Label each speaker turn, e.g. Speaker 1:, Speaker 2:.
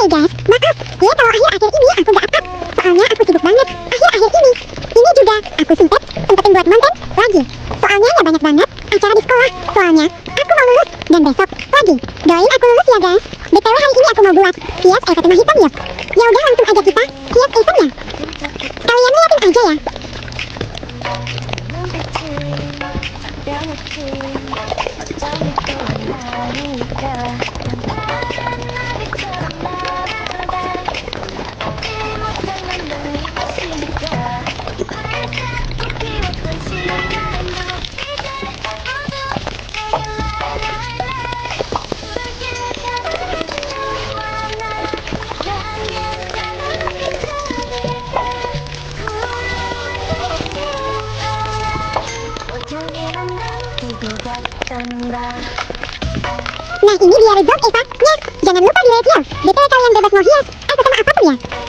Speaker 1: guys, maaf. Ya kalau akhir-akhir ini aku gak upload. Soalnya aku sibuk banget akhir-akhir ini. Ini juga aku sempetin buat konten lagi. Soalnya ya banyak banget acara di sekolah. Soalnya aku mau lulus dan besok lagi. Doain aku lulus ya guys. BTW hari ini aku mau buat hias tema hitam yuk. Ya udah langsung aja kita hias eventnya. Kalian liatin aja ya. Nah ini dia result Eva-nya. Jangan lupa di rate ya. BTW kalian bebas mau hias atau sama apapun ya.